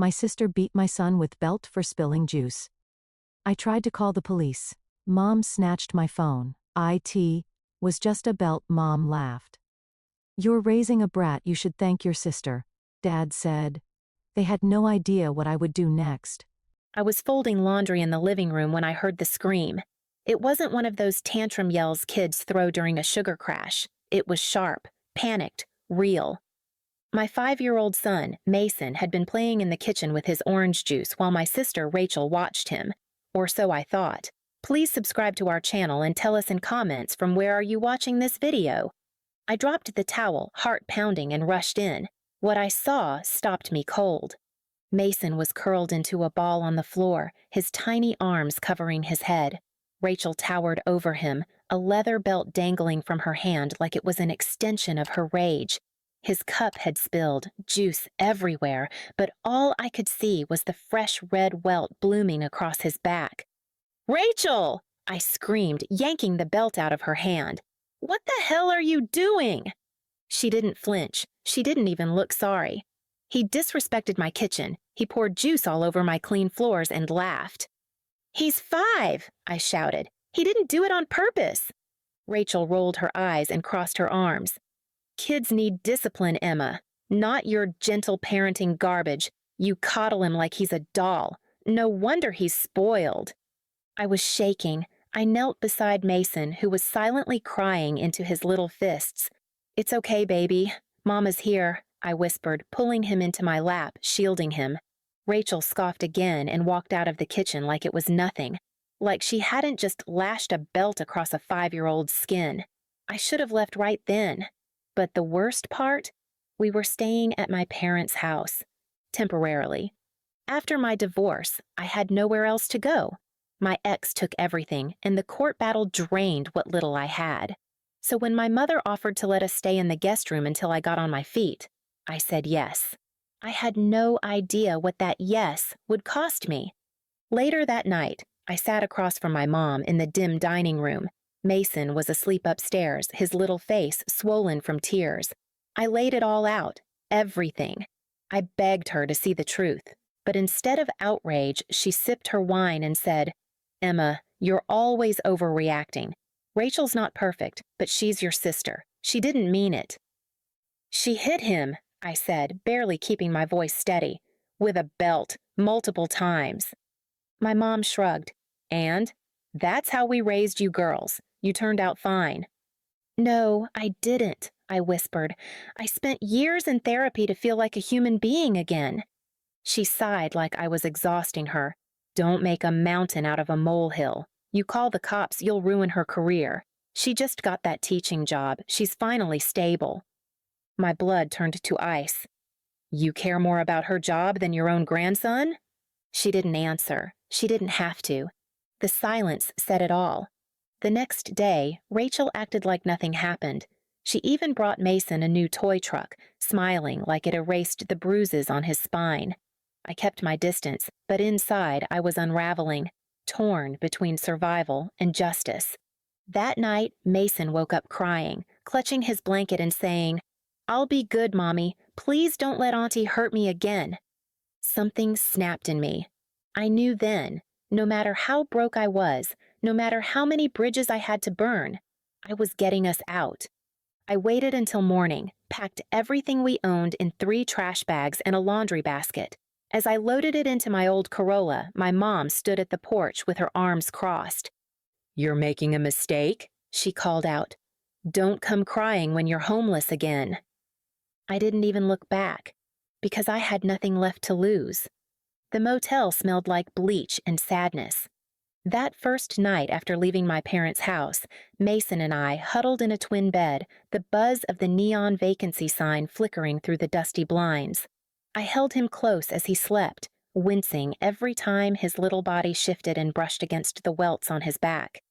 My sister beat my son with belt for spilling juice. I tried to call the police. Mom snatched my phone. It was just a belt, Mom laughed. You're raising a brat, you should thank your sister, Dad said. They had no idea what I would do next. I was folding laundry in the living room when I heard the scream. It wasn't one of those tantrum yells kids throw during a sugar crash. It was sharp, panicked, real. My 5-year-old son, Mason, had been playing in the kitchen with his orange juice while my sister, Rachel, watched him. Or so I thought. Please subscribe to our channel and tell us in comments from where are you watching this video. I dropped the towel, heart pounding, and rushed in. What I saw stopped me cold. Mason was curled into a ball on the floor, his tiny arms covering his head. Rachel towered over him, a leather belt dangling from her hand like it was an extension of her rage. His cup had spilled, juice everywhere, but all I could see was the fresh red welt blooming across his back. "Rachel!" I screamed, yanking the belt out of her hand. "What the hell are you doing?" She didn't flinch. She didn't even look sorry. He disrespected my kitchen. He poured juice all over my clean floors and laughed. "He's 5, I shouted. "He didn't do it on purpose." Rachel rolled her eyes and crossed her arms. "Kids need discipline, Emma, not your gentle parenting garbage. You coddle him like he's a doll. No wonder he's spoiled." I was shaking. I knelt beside Mason, who was silently crying into his little fists. "It's okay, baby. Mama's here," I whispered, pulling him into my lap, shielding him. Rachel scoffed again and walked out of the kitchen like it was nothing, like she hadn't just lashed a belt across a 5-year-old's skin. I should have left right then. But the worst part? We were staying at my parents' house. Temporarily. After my divorce, I had nowhere else to go. My ex took everything, and the court battle drained what little I had. So when my mother offered to let us stay in the guest room until I got on my feet, I said yes. I had no idea what that yes would cost me. Later that night, I sat across from my mom in the dim dining room. Mason was asleep upstairs, his little face swollen from tears. I laid it all out, everything. I begged her to see the truth, but instead of outrage, she sipped her wine and said, "Emma, you're always overreacting. Rachel's not perfect, but she's your sister. She didn't mean it." "She hit him," I said, barely keeping my voice steady, "with a belt, multiple times." My mom shrugged. "And? That's how we raised you girls. You turned out fine." "No, I didn't," I whispered. "I spent years in therapy to feel like a human being again." She sighed like I was exhausting her. "Don't make a mountain out of a molehill. You call the cops, you'll ruin her career. She just got that teaching job. She's finally stable." My blood turned to ice. "You care more about her job than your own grandson?" She didn't answer. She didn't have to. The silence said it all. The next day, Rachel acted like nothing happened. She even brought Mason a new toy truck, smiling like it erased the bruises on his spine. I kept my distance, but inside I was unraveling, torn between survival and justice. That night, Mason woke up crying, clutching his blanket and saying, "I'll be good, Mommy. Please don't let Auntie hurt me again." Something snapped in me. I knew then, no matter how broke I was, no matter how many bridges I had to burn, I was getting us out. I waited until morning, packed everything we owned in 3 trash bags and a laundry basket. As I loaded it into my old Corolla, my mom stood at the porch with her arms crossed. "You're making a mistake," she called out. "Don't come crying when you're homeless again." I didn't even look back, because I had nothing left to lose. The motel smelled like bleach and sadness. That first night after leaving my parents' house, Mason and I huddled in a twin bed, the buzz of the neon vacancy sign flickering through the dusty blinds. I held him close as he slept, wincing every time his little body shifted and brushed against the welts on his back.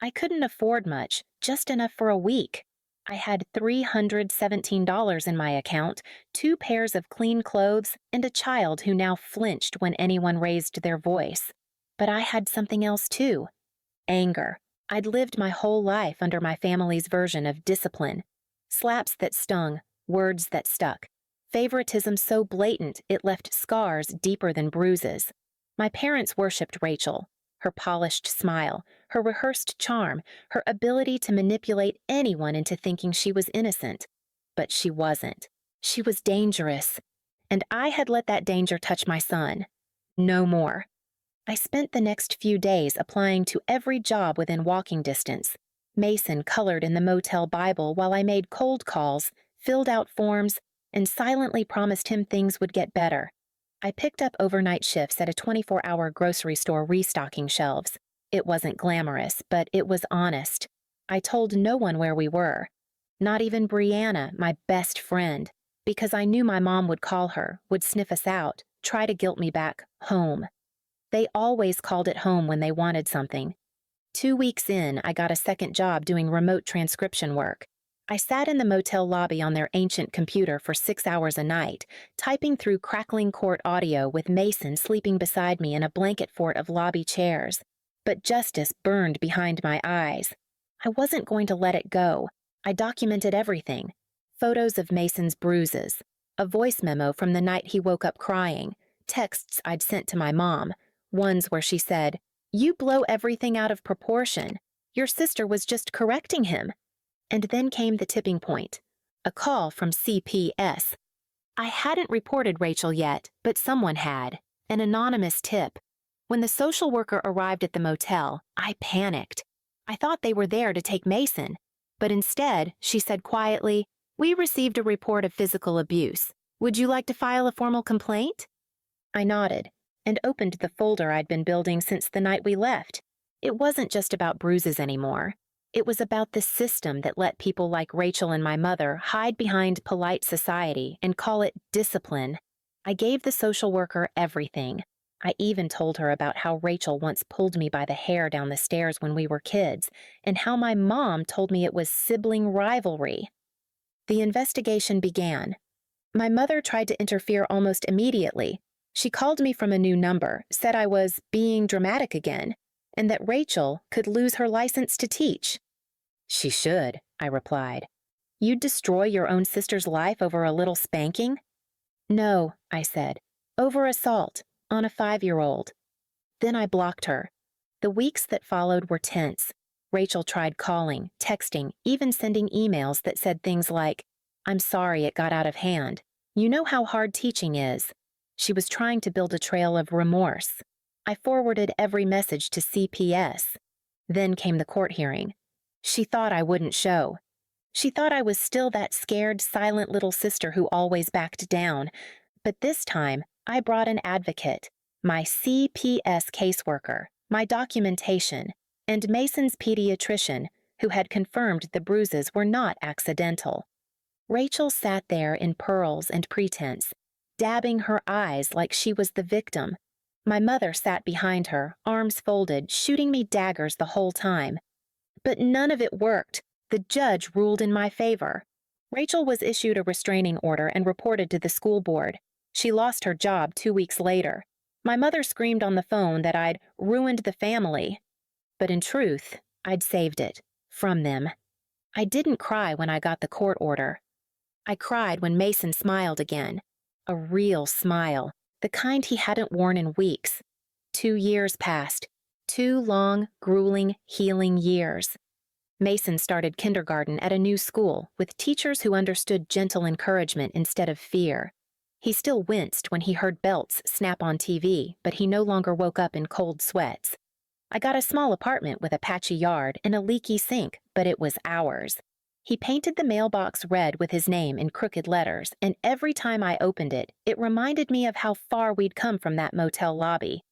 I couldn't afford much, just enough for a week. I had $317 in my account, 2 pairs of clean clothes, and a child who now flinched when anyone raised their voice. But I had something else too. Anger. I'd lived my whole life under my family's version of discipline. Slaps that stung, words that stuck. Favoritism so blatant it left scars deeper than bruises. My parents worshipped Rachel, her polished smile, her rehearsed charm, her ability to manipulate anyone into thinking she was innocent. But she wasn't. She was dangerous. And I had let that danger touch my son. No more. I spent the next few days applying to every job within walking distance. Mason colored in the motel Bible while I made cold calls, filled out forms, and silently promised him things would get better. I picked up overnight shifts at a 24-hour grocery store restocking shelves. It wasn't glamorous, but it was honest. I told no one where we were. Not even Brianna, my best friend, because I knew my mom would call her, would sniff us out, try to guilt me back home. They always called it home when they wanted something. 2 weeks in, I got a second job doing remote transcription work. I sat in the motel lobby on their ancient computer for 6 hours a night, typing through crackling court audio with Mason sleeping beside me in a blanket fort of lobby chairs. But justice burned behind my eyes. I wasn't going to let it go. I documented everything. Photos of Mason's bruises, a voice memo from the night he woke up crying, texts I'd sent to my mom, ones where she said, "You blow everything out of proportion. Your sister was just correcting him." And then came the tipping point, a call from CPS. I hadn't reported Rachel yet, but someone had, an anonymous tip. When the social worker arrived at the motel, I panicked. I thought they were there to take Mason, but instead, she said quietly, "We received a report of physical abuse. Would you like to file a formal complaint?" I nodded and opened the folder I'd been building since the night we left. It wasn't just about bruises anymore. It was about the system that let people like Rachel and my mother hide behind polite society and call it discipline. I gave the social worker everything. I even told her about how Rachel once pulled me by the hair down the stairs when we were kids, and how my mom told me it was sibling rivalry. The investigation began. My mother tried to interfere almost immediately. She called me from a new number, said I was being dramatic again, and that Rachel could lose her license to teach. "She should," I replied. "You'd destroy your own sister's life over a little spanking?" "No," I said, "over assault, on a 5-year-old. Then I blocked her. The weeks that followed were tense. Rachel tried calling, texting, even sending emails that said things like, "I'm sorry it got out of hand. You know how hard teaching is." She was trying to build a trail of remorse. I forwarded every message to CPS. Then came the court hearing. She thought I wouldn't show. She thought I was still that scared, silent little sister who always backed down. But this time, I brought an advocate, my CPS caseworker, my documentation, and Mason's pediatrician, who had confirmed the bruises were not accidental. Rachel sat there in pearls and pretense, dabbing her eyes like she was the victim. My mother sat behind her, arms folded, shooting me daggers the whole time. But none of it worked. The judge ruled in my favor. Rachel was issued a restraining order and reported to the school board. She lost her job 2 weeks later. My mother screamed on the phone that I'd ruined the family. But in truth, I'd saved it. From them. I didn't cry when I got the court order. I cried when Mason smiled again. A real smile. The kind he hadn't worn in weeks. 2 years passed. 2 long, grueling, healing years. Mason started kindergarten at a new school with teachers who understood gentle encouragement instead of fear. He still winced when he heard belts snap on TV, but he no longer woke up in cold sweats. I got a small apartment with a patchy yard and a leaky sink, but it was ours. He painted the mailbox red with his name in crooked letters, and every time I opened it, it reminded me of how far we'd come from that motel lobby.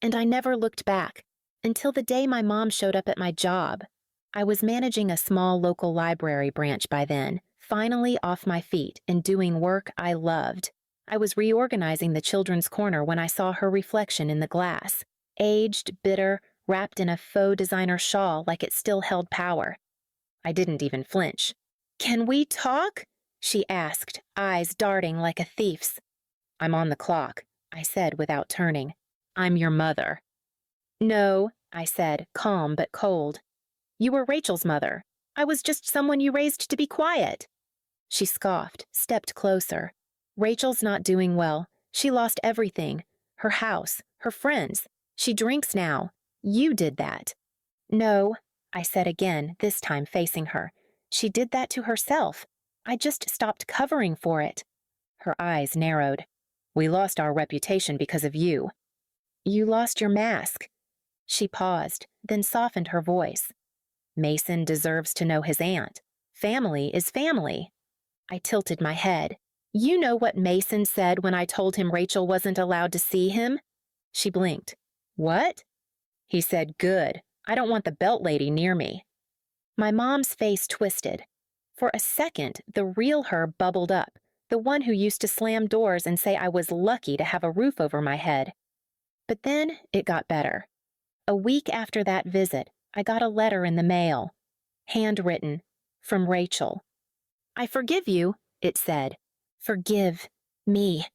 And I never looked back, until the day my mom showed up at my job. I was managing a small local library branch by then, finally off my feet and doing work I loved. I was reorganizing the children's corner when I saw her reflection in the glass, aged, bitter, wrapped in a faux designer shawl like it still held power. I didn't even flinch. "Can we talk?" she asked, eyes darting like a thief's. "I'm on the clock," I said without turning. "I'm your mother." "No," I said, calm but cold. "You were Rachel's mother. I was just someone you raised to be quiet." She scoffed, stepped closer. Rachel's not doing well. She lost everything. Her house, her friends. She drinks now. You did that. No, I said again, this time facing her. She did that to herself. I just stopped covering for it. Her eyes narrowed. We lost our reputation because of you. You lost your mask. She paused, then softened her voice. Mason deserves to know his aunt. Family is family. I tilted my head. You know what Mason said when I told him Rachel wasn't allowed to see him? She blinked. What? He said, good. I don't want the belt lady near me. My mom's face twisted. For a second, the real her bubbled up, the one who used to slam doors and say I was lucky to have a roof over my head. But then it got better. A week after that visit, I got a letter in the mail, handwritten, from Rachel. I forgive you, it said. Forgive me.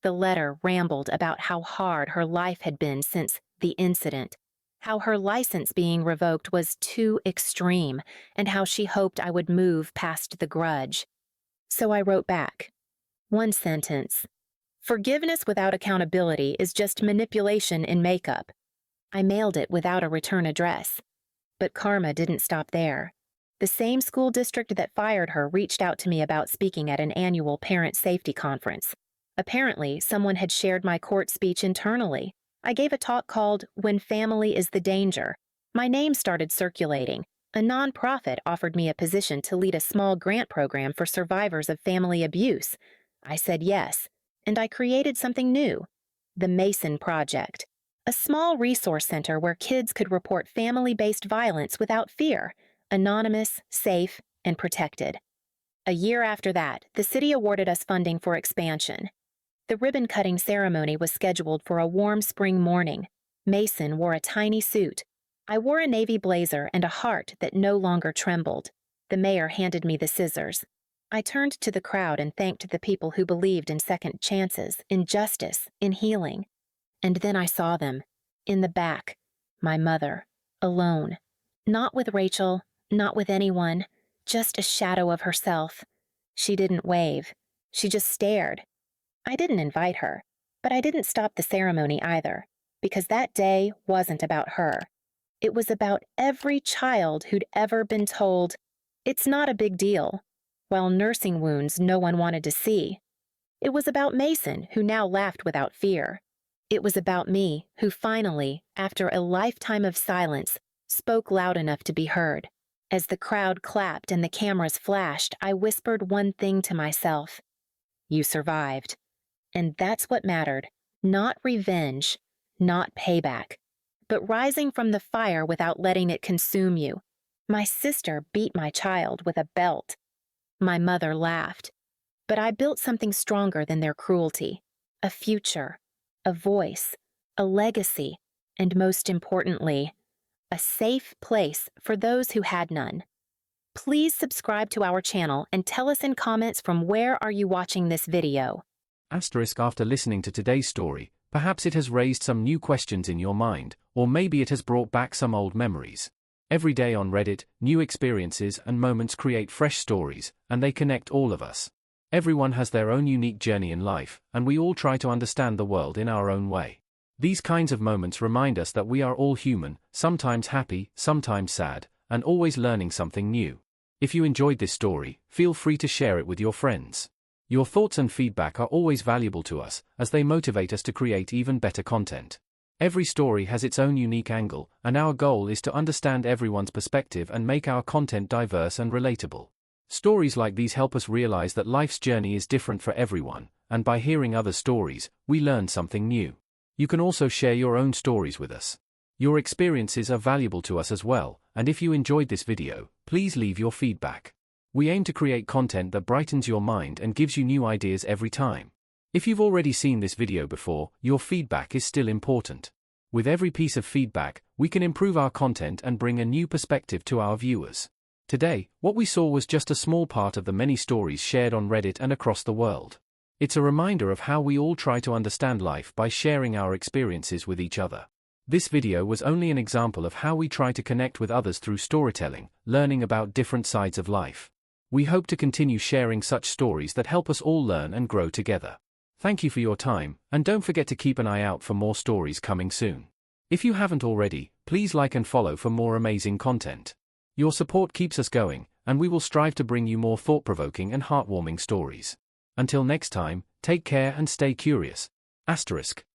The letter rambled about how hard her life had been since the incident, how her license being revoked was too extreme, and how she hoped I would move past the grudge. So I wrote back. One sentence. Forgiveness without accountability is just manipulation in makeup. I mailed it without a return address. But karma didn't stop there. The same school district that fired her reached out to me about speaking at an annual parent safety conference. Apparently, someone had shared my court speech internally. I gave a talk called When Family is the Danger. My name started circulating. A nonprofit offered me a position to lead a small grant program for survivors of family abuse. I said yes, and I created something new, the Mason Project, a small resource center where kids could report family-based violence without fear, anonymous, safe, and protected. A year after that, the city awarded us funding for expansion. The ribbon-cutting ceremony was scheduled for a warm spring morning. Mason wore a tiny suit. I wore a navy blazer and a heart that no longer trembled. The mayor handed me the scissors. I turned to the crowd and thanked the people who believed in second chances, in justice, in healing. And then I saw them. In the back. My mother. Alone. Not with Rachel, not with anyone. Just a shadow of herself. She didn't wave. She just stared. I didn't invite her, but I didn't stop the ceremony either, because that day wasn't about her. It was about every child who'd ever been told, it's not a big deal, while nursing wounds no one wanted to see. It was about Mason, who now laughed without fear. It was about me, who finally, after a lifetime of silence, spoke loud enough to be heard. As the crowd clapped and the cameras flashed, I whispered one thing to myself. You survived. And that's what mattered. Not revenge, not payback, but rising from the fire without letting it consume you. My sister beat my child with a belt. My mother laughed. But I built something stronger than their cruelty. A future, a voice, a legacy, and most importantly, a safe place for those who had none. Please subscribe to our channel and tell us in comments from where are you watching this video. After listening to today's story, perhaps it has raised some new questions in your mind, or maybe it has brought back some old memories. Every day on Reddit, new experiences and moments create fresh stories, and they connect all of us. Everyone has their own unique journey in life, and we all try to understand the world in our own way. These kinds of moments remind us that we are all human, sometimes happy, sometimes sad, and always learning something new. If you enjoyed this story, feel free to share it with your friends. Your thoughts and feedback are always valuable to us, as they motivate us to create even better content. Every story has its own unique angle, and our goal is to understand everyone's perspective and make our content diverse and relatable. Stories like these help us realize that life's journey is different for everyone, and by hearing other stories, we learn something new. You can also share your own stories with us. Your experiences are valuable to us as well, and if you enjoyed this video, please leave your feedback. We aim to create content that brightens your mind and gives you new ideas every time. If you've already seen this video before, your feedback is still important. With every piece of feedback, we can improve our content and bring a new perspective to our viewers. Today, what we saw was just a small part of the many stories shared on Reddit and across the world. It's a reminder of how we all try to understand life by sharing our experiences with each other. This video was only an example of how we try to connect with others through storytelling, learning about different sides of life. We hope to continue sharing such stories that help us all learn and grow together. Thank you for your time, and don't forget to keep an eye out for more stories coming soon. If you haven't already, please like and follow for more amazing content. Your support keeps us going, and we will strive to bring you more thought-provoking and heartwarming stories. Until next time, take care and stay curious. ****